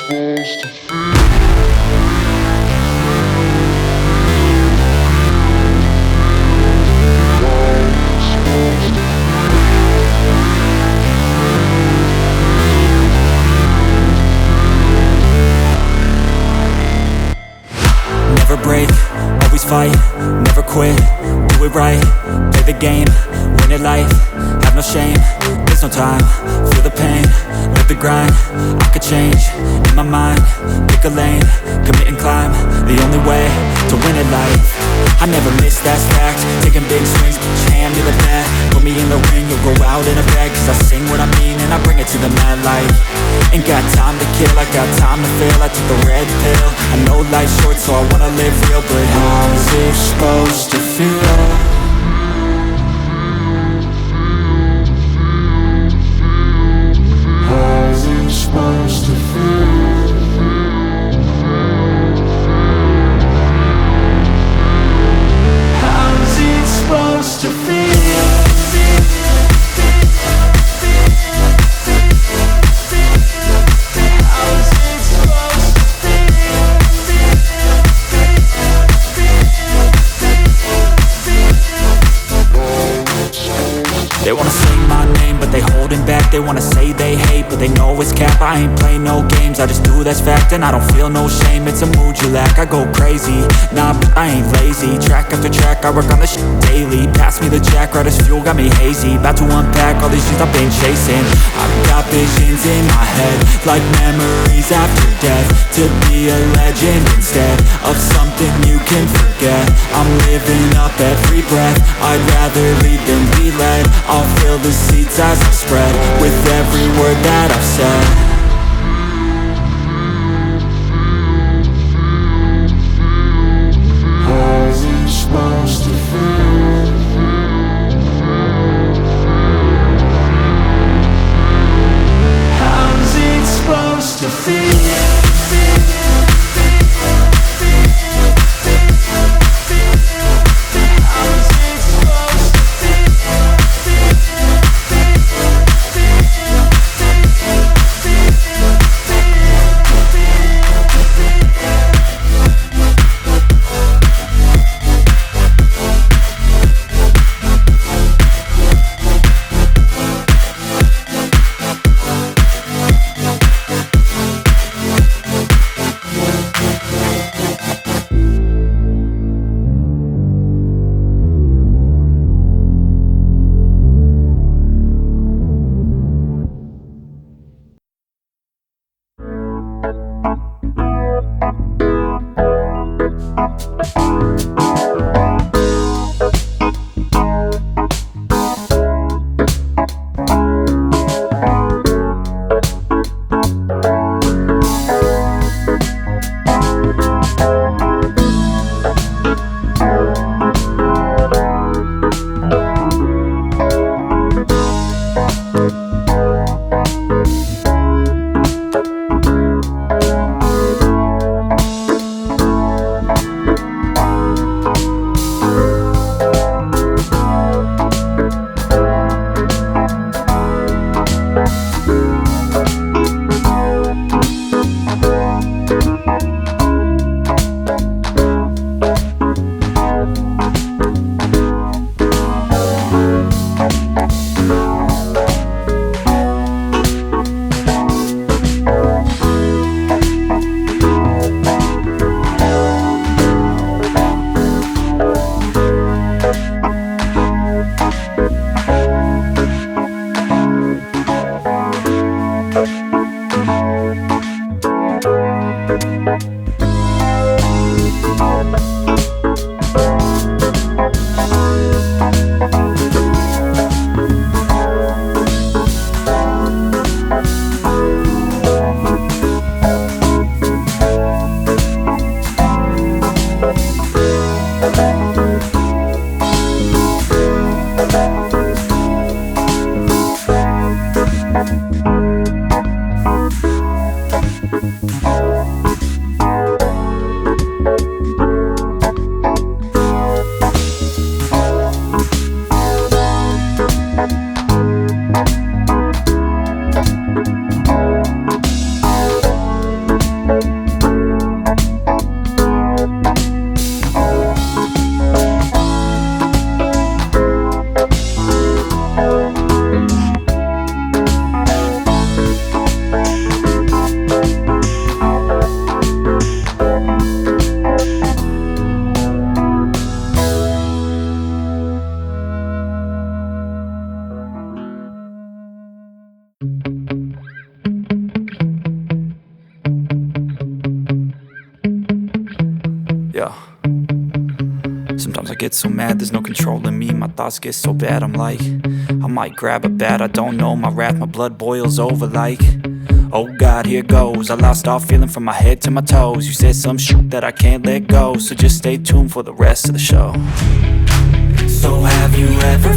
Never break, always fight, never quit, do it right, play the game, win it life, have no shame, there's no time, feel the pain, live the grind, I could change, in my mind, pick a lane, commit and climb, the only way to win it life. I never miss, that's fact, taking big swings, hand me the bat, put me in the ring, you'll go out in a bag, cause I sing what I mean and I bring it to the mad light. Ain't got time to kill, I got time to feel, I took the red pill, I know life's short so I wanna live real, but how's it supposed to feel? How's it supposed to feel? How's it supposed to feel? They wanna say my name, but they holding back. They wanna say they hate, but they know it's cap. I ain't play no games, I just do that's fact. And I don't feel no shame, it's a mood you lack. I go crazy, nah, but I ain't lazy. Track after track, I work on this shit daily. Pass me the jack, right as fuel, got me hazy. About to unpack all these things I've been chasing. I've got visions in my head, like memories after death. To be a legend instead of something you can forget. I'm living up every breath, I'd rather lead than be led. I'll fill the seats as I spread with every word that I've said. How's it supposed to feel? How's it supposed to feel? get so mad, there's no controlling me. My thoughts get so bad, I'm like, I might grab a bat, I don't know. My wrath, my blood boils over like, oh God, here goes. I lost all feeling from my head to my toes. You said some shit that I can't let go, so just stay tuned for the rest of the show. So have you ever